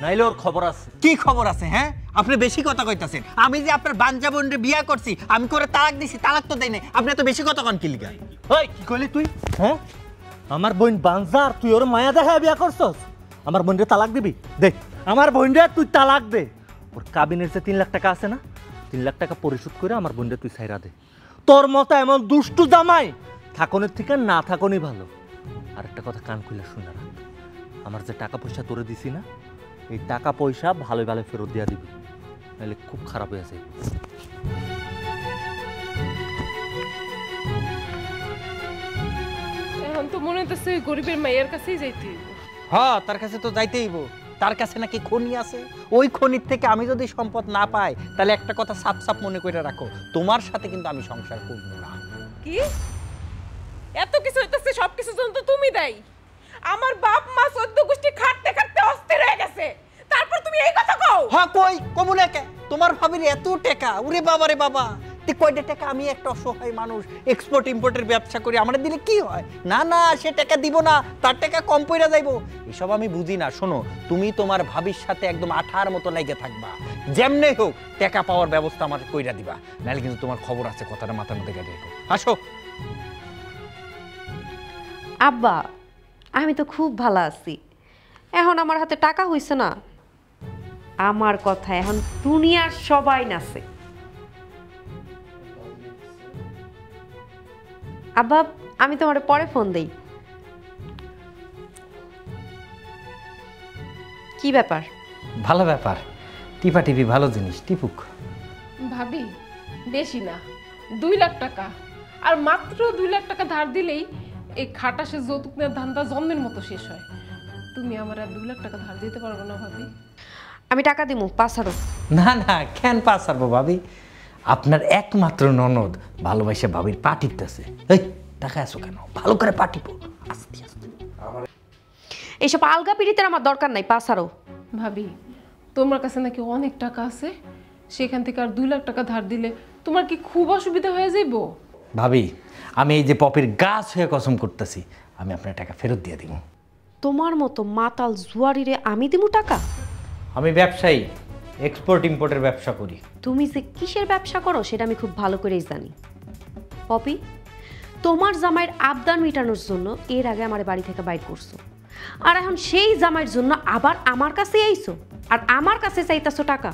নাইলে ওর খবর আছে। কি খবর আছে? হ্যাঁ আপনি বেশি কথা কইতাছেন। আমি যে আপনার বাঞ্জা বোনরে বিয়া করছি, আমি করে তালাক দিছি, তালাক তো দেই নাই। আপনি এত বেশি কথা কন কি লিগা? ওই কি কইলি তুই? হ্যাঁ আমার বোন বাঞ্জা আর তুই ওর মায়া দেখা বিয়া করছস? আমার বোনরে তালাক দিবি? দেখ আমার বোনরে তুই তালাক দে। ওর কাবিনের যে 3 লাখ টাকা আছে না, 3 লাখ টাকা পরিশোধ করে আমার বোনরে তুই ছাইরা দে। তোর মতো এমন দুষ্টু জামাই থাকনের থেকে না থাকনই ভালো। আর একটা কথা কান খুলে শুনে রাখ, আমার যে টাকা পয়সা তোরে দিছি না, এই টাকা পয়সা ভালো ভালো ফেরত দিয়া দিবি, নাহলে খুব খারাপ হয়ে যায়। এখন তো মনে হইতেছে ওই গরিবের মায়ের কাছেই যাইতে হইব। হ্যাঁ তার কাছে তো যাইতেই হইব। তার কাছে নাকি খনি আছে, ওই খনির থেকে আমি যদি সম্পদ না পাই তাহলে একটা কথা সাপ সাপ মনে করে রাখো, তোমার সাথে কিন্তু আমি সংসার করব না। কি এত কিছু হইতেছে? সবকিছু জন্য তো তুমি দেই। আমার বাপ মা 14 গোষ্ঠী খাটতে খাটতে অস্থির হয়ে গেছে, তারপর তুমি এই কথা কও? হ্যাঁ কই কমুনে কে? তোমার ভাবির এত টাকা, ওরে বাবা রে বাবা, তে কয়টা টাকা? আমি একটা অসহায় মানুষ, এক্সপোর্ট ইম্পোর্টের ব্যবসা করি, আমার দিলে কি হয়? না না সে টাকা দিব না, তার টাকা কম পয়রা যাইবো, এসব আমি বুঝি না। শোনো, তুমি তোমার ভাবির সাথে একদম আঠার মতো লাগে থাকবা, যেমনে হোক টাকা পাওয়ার ব্যবস্থা আমার কইরা দিবা, নাহলে কিন্তু তোমার খবর আছে, কথাটা মাথার মধ্যে গেলে রেখো। আসো। আব্বা আমি তো খুব ভালো আছি, এখন আমার হাতে টাকা হইছে না, আমার কথা এখন দুনিয়ার সবাই নাচে। আব্বা আমি তোমার পরে ফোন দেই। কি ব্যাপার? ভালো ব্যাপার, টিপা টিপি ভালো জিনিস, টিপুক। ভাবি বেশি না, 2 লাখ টাকা, আর মাত্র 2 লাখ টাকা ধার দিলেই এই খাটাসে যৌতুক নেওয়ার ধান্দা জন্মের মতো শেষ হয়। তুমি আমার আর 2 লাখ টাকা ধার দিতে পারবে না ভাবি? আমি টাকা দিমু 5,000। না না, কেন পাস পারবো ভাবি? আপনার একমাত্র ননদ ভালোবাসে ভাবির পা টিপতেছে। এই টাকা আছো কেন? ভালো করে পা টিপো। আস্তে আস্তে। এইসব আলগা পিড়িতের আমার দরকার নাই 5,000। ভাবি, তোমার কাছে নাকি অনেক টাকা আছে, সেখান থেকে আর 2 লাখ টাকা ধার দিলে তোমার কি খুব অসুবিধা হয়ে যাইবো? ভাবি, আমি এই যে পপির গাছ হয়ে কসম করতেছি, আমি আপনার টাকা ফেরত দিয়ে দিব। তোমার মতো মাতাল জুয়ারিরে আমি দিমু টাকা? আমি ব্যবসায়ী, এক্সপোর্ট ইম্পোর্টের ব্যবসা করি। তুমি যে কিসের ব্যবসা করো সেটা আমি খুব ভালো করেই জানি। পপি, তোমার জামাইয়ের আবদার মেটানোর জন্য এর আগে আমার বাড়ি থেকে বাইর করছো, আর এখন সেই জামাইয়ের জন্য আবার আমার কাছে আইছো, আর আমার কাছে চাইতেছো টাকা,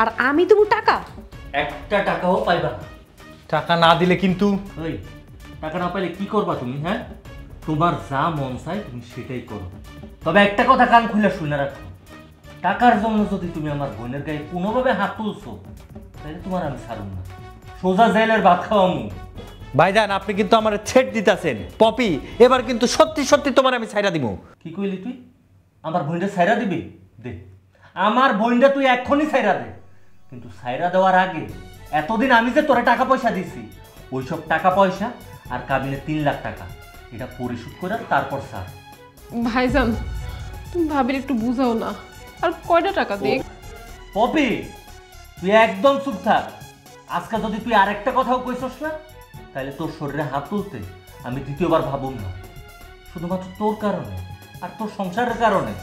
আর আমি দেবো টাকা? একটা টাকাও পাইবা না। টাকা না দিলে কিন্তু ওই টাকা না পাইলে কি করবা তুমি? হ্যাঁ, তোমার যা মন চায় তুমি সেটাই করো, তবে একটা কথা কান খুলে শুনে রাখো, টাকার জন্য যদি তুমি আমার বোনের গায়ে কোনোভাবে হাত তুলছো তাহলে তোমার আমি ছাড়ব না, সোজা জেলের ভাত খাওয়ামু। ভাইজান, আপনি কিন্তু আমার ছেড় দিতেছেন। পপি, এবার কিন্তু সত্যি সত্যি তোমার আমি ছাইরা দিব। কি কইলি তুই? আমার বোনটা ছাইরা দিবি? দে, আমার বোনটা তুই এক্ষুনি ছাইরা দে, কিন্তু ছাইরা দেওয়ার আগে এতদিন আমি যে তোরা টাকা পয়সা দিছি, ওইসব টাকা পয়সা আর কাবিনে 3 লাখ টাকা এটা পরিশোধ করে তারপর স্যার। ভাইজান, তুমি ভাবির একটু বুঝাও না, আর কয়টা টাকা দেখ? পপি, তুই একদম চুপ থাক। আজকে যদি তুই আরেকটা কথাও কইছস না, তাহলে তোর শরীরে হাত তুলতে আমি দ্বিতীয়বার ভাবুম না। শুধুমাত্র তোর কারণে আর তোর সংসারের কারণে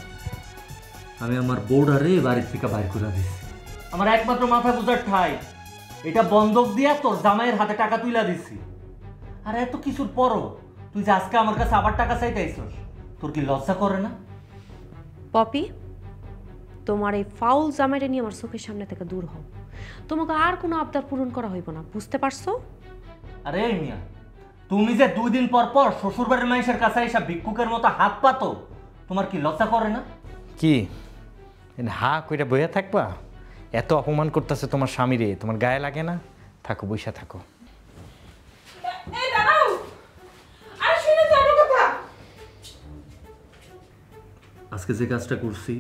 আমি আমার বউডারে বাড়ি থেকে বাইর করে দিছি। আমার একমাত্র মাথা গুজার ঠাই এটা বন্ধক দিয়া তোর জামাইয়ের হাতে টাকা তুইলা দিছি। আর এত কিছুর পরও তুই যে আজকে আমার কাছে আবার টাকা চাইতে আইছস, তোর কি লজ্জা করে না? পপি, তোমার এই ফাউল জামাইটা নিয়ে আমার চোখের সামনে থেকে দূর হও। তোমাকে আর কোনো আবদার পূরণ করা হইব না, বুঝতে পারছো? আরে মিয়া, তুমি যে 2 দিন পর পর শ্বশুরবাড়ির মানুষের কাছে এসে ভিক্ষুকের মতো হাত পাতো, তোমার কি লজ্জা করে না? কি হা কইরা বইয়া থাকবা? এত অপমান করতেছে তোমার স্বামীরে, তোমার গায়ে লাগে না? থাকো, বইসা থাকো। এই দাঁড়াও, আরে শুনে যাও কথা। আজকে যে কাজটা করছি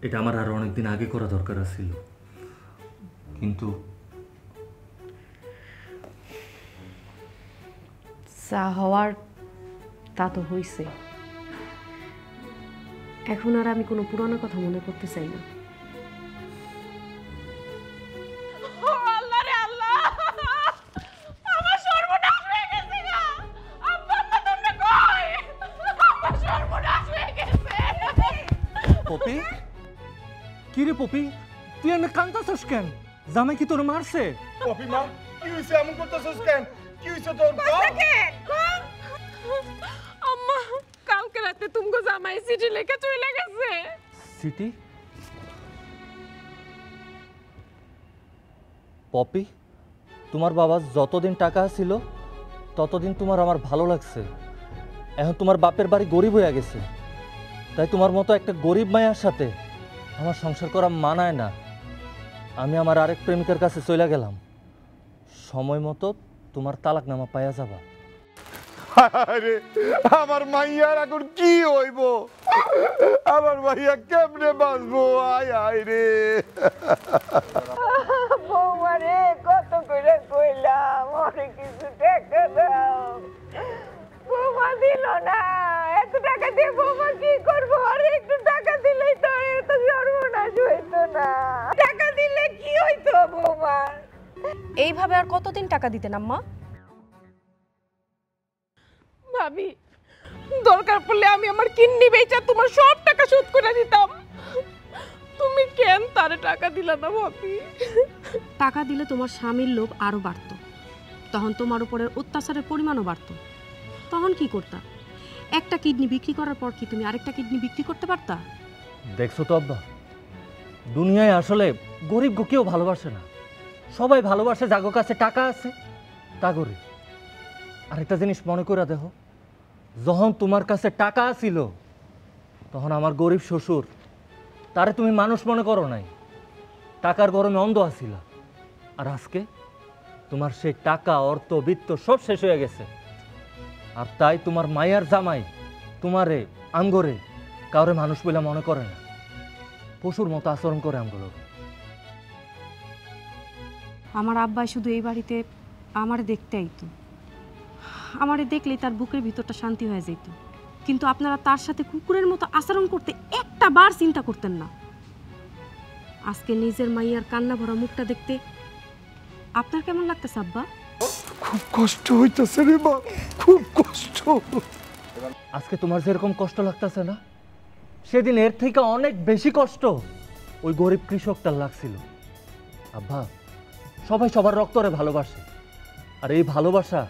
এটা আমার আরো অনেকদিন আগে করা দরকার ছিল, কিন্তু যা হওয়ার তা তো হইছে। এখন আর আমি কোনো পুরানো কথা মনে করতে চাই না। আল্লাহ রে আল্লাহ, আমার সর্বনাশ হয়ে গেছে গা। আব্বা আম্মা তোমরা কই? আমার সর্বনাশ হয়ে গেছে। পপি, কি রে পপি, তুই এমনি কাঁদতাছস কেন? জামাই কি তোর মারছে? পপি মা, কি হইছে? এমন করতেছস কেন? কি হইছে তোর? আম্মা, কালকে রাতে তুমগো জামাই চিঠি লিখে চলে গেছে। সিটি? পপি, তোমার বাবা যতদিন টাকা ছিল ততদিন তোমার আমার ভালো লাগছে। এখন তোমার বাপের বাড়ি গরিব হয়ে গেছে, তাই তোমার মতো একটা গরিব মায়ের সাথে আমার সংসার করা মানায় না। আমি আমার আরেক প্রেমিকার কাছে চলে গেলাম, সময় মতো তোমার তালাকনামা পাইয়া যাবা। আরে আমার মাইয়ার এখন কি হইব? আমার মাইয়া কেমনে বাঁচবো? আয় আয় রে বৌমা রে, কত করে কইলাম অনেক কিছু টাকা দাও, বৌমা দিল না। এত টাকা দিয়ে বৌমা কি করবো? আর একটু টাকা দিলেই তো এত সর্বনাশ হইতো না। টাকা দিলে কি হইতো বৌমা? এইভাবে আর কতদিন টাকা দিতেন আম্মা? ভাবি, দরকার পড়লে আমি আমার কিডনি বেচা তোমার সব টাকা শোধ করে দিতাম। তুমি কেন তারে টাকা দিলা না ভাবি? টাকা দিলে তোমার স্বামীর লোভ আরো বাড়তো, তখন তোমার উপরের অত্যাচারের পরিমাণও বাড়তো। তখন কি করতা? একটা কিডনি বিক্রি করার পর কি তুমি আরেকটা কিডনি বিক্রি করতে পারতা? দেখছো তো আব্বা, দুনিয়ায় আসলে গরিব কেউ ভালোবাসে না, সবাই ভালোবাসে যাগো কাছে টাকা আছে তা করে। আরেকটা জিনিস মনে করে দেখো, যখন তোমার কাছে টাকা ছিল তখন আমার গরিব শ্বশুর তারে তুমি মানুষ মনে করো নাই, টাকার গরমে অন্ধ আছিল। আর আজকে তোমার সেই টাকা, অর্থ, বিত্ত সব শেষ হয়ে গেছে, আর তাই তোমার মায়ার জামাই তোমারে আঙ্গরে কাউরে মানুষ বলে মনে করে না, পশুর মতো আচরণ করে আমগুলো। আমার আব্বাই শুধু এই বাড়িতে আমারে দেখতে আইতো, আমারে দেখলেই তার বুকের ভিতরটা শান্তি হয়ে যেত। কিন্তু আপনারা তার সাথে কুকুরের মতো আচরণ করতে একটা বার চিন্তা করতেন না। আজকে নিজের মাইয়ার কান্না ভরা মুখটা দেখতে আপনার কেমন লাগতেছে আব্বা? খুব কষ্ট হইতেছে রে মা, খুব কষ্ট। আজকে তোমার যেরকম কষ্ট লাগতেছে না, সেদিন এর থেকে অনেক বেশি কষ্ট ওই গরিব কৃষকটার লাগছিল। আব্বা, সবাই সবার রক্তরে ভালোবাসে, আর এই ভালোবাসা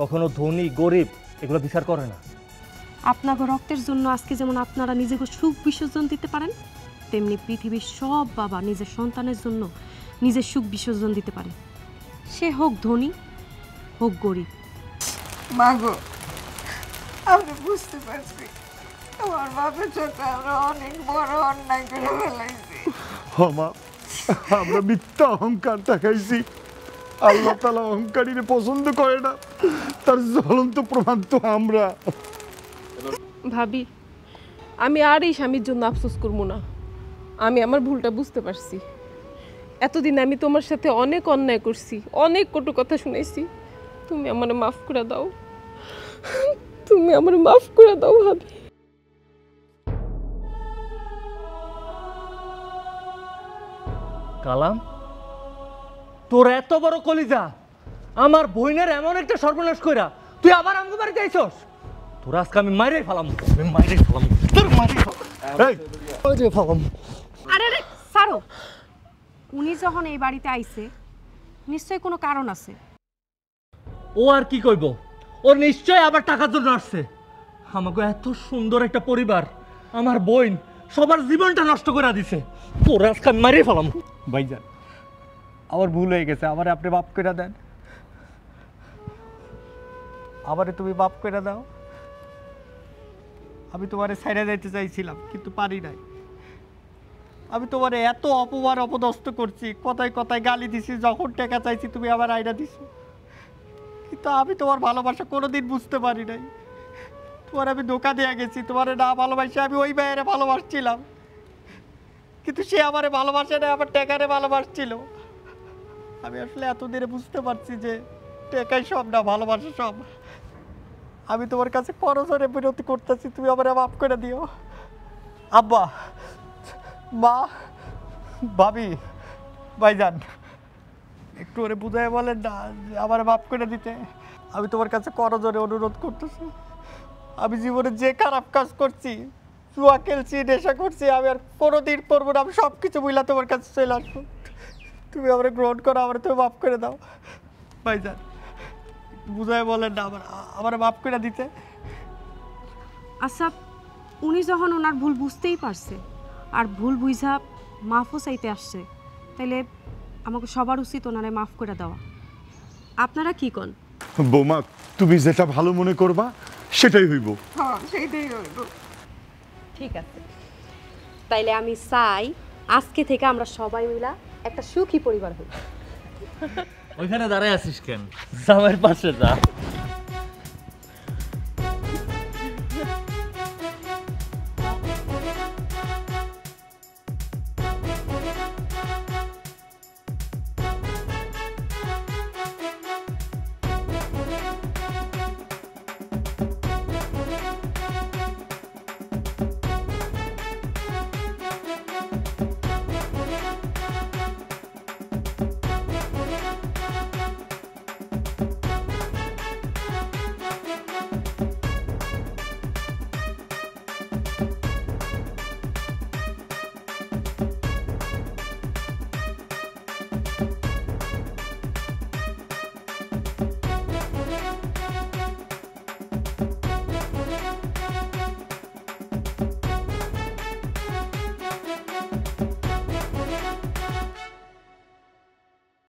কখনো ধনী গরিব এগুলো বিচার করে না। আপনাকে রক্তের জন্য আজকে যেমন আপনারা নিজেকে সুখ বিসর্জন দিতে পারেন, তেমনি পৃথিবীর সব বাবা নিজের সন্তানের জন্য নিজের সুখ বিসর্জন দিতে পারে, সে হোক ধনী হোক গরিব। মাগো, আমি বুঝতে পারছি তোমার বাপের সাথে আমরা অনেক বড় অন্যায় করে ফেলাইছি। মা, আমরা মিথ্যা অহংকার দেখাইছি। আল্লাহ তাআলা অহংকারীরে পছন্দ করে না, তার জ্বলন্ত প্রমাণ তো আমরা। ভাবি, আমি আর এই স্বামীর জন্য আফসোস করবো না। আমি আমার ভুলটা বুঝতে পারছি। এতদিন আমি তোমার সাথে অনেক অন্যায় করছি, অনেক কটু কথা শুনেছি। তুমি আমার মাফ করে দাও, তুমি আমার মাফ করে দাও ভাবি। কালাম, তোর এত বড় কলিজা, আমার বইনের এমন একটা সর্বনাশ কইরা তুই আবার আমগো বাড়িতে আইছস? তোর আজকে আমি মাইরে ফেলাম, তোর মাইরে ফেলাম। আরে আরে সারো, উনি যখন এই বাড়িতে আইছে নিশ্চয়ই কোনো কারণ আছে। ও আর কি কইব, ও নিশ্চয় আবার টাকার জন্য আসছে। আমাকে এত সুন্দর একটা পরিবার, আমার বোন, সবার জীবনটা নষ্ট করে দিছে। তোর আজকে আমি মাইরে ফেলাম। ভাইজান, আমার ভুল হয়ে গেছে, আমারে আপনি মাফ করে দেন। আমারে তুমি মাফ করে দাও। আমি তোমারে ছাইড়া যাইতে চাইছিলাম, কিন্তু পারি নাই। আমি তোমারে এত অপমান অপদস্থ করছি, কথায় কথায় গালি দিছি, যখন টাকা চাইছি তুমি আবার আইনা দিছো। কিন্তু আমি তোমার ভালোবাসা কোনোদিন বুঝতে পারি নাই। তোমার আমি ধোকা দিয়ে গেছি, তোমারে না ভালোবাসি আমি ওই মেয়েরে ভালোবাসছিলাম, কিন্তু সে আমারে ভালোবাসে না, আমার টাকারে ভালোবাসছিল। আমি আসলে এতদিনে বুঝতে পারছি যে টাকাই সব না, ভালোবাসা সব। আমি তোমার কাছে করজোরে বিনতি করতেছি, তুমি আমার মাফ করে দিও। আব্বা, মা, ভাবি, ভাইজান, একটু ওরে বুঝাই বলেন না আমার মাফ করে দিতে। আমি তোমার কাছে করজোরে অনুরোধ করতেছি। আমি জীবনে যে খারাপ কাজ করছি, জুয়া খেলছি, নেশা করছি, আমি আর কোনোদিন করবো না। আমি সব কিছু বুঝলা তোমার কাছে চলে আসবো। তুমি আমার গ্রহণ করো, আমার তুমি মাফ করে দাও। ভাইজান, বুঝাই বলেন না আমার মাফ করে দিতে। আচ্ছা, উনি যখন ওনার ভুল বুঝতেই পারছে আর ভুল বুঝা মাফও চাইতে আসছে, তাইলে আমাকে সবার উচিত ওনারে মাফ করে দেওয়া। আপনারা কি কন? বৌমা, তুমি যেটা ভালো মনে করবা সেটাই হইব। হ্যাঁ, সেইটাই হইব। ঠিক আছে, তাইলে আমি চাই আজকে থেকে আমরা সবাই মিলা একটা সুখী পরিবার হই। ওইখানে দাঁড়ায় আছিস কেন? জামাইয়ের পাশে যা।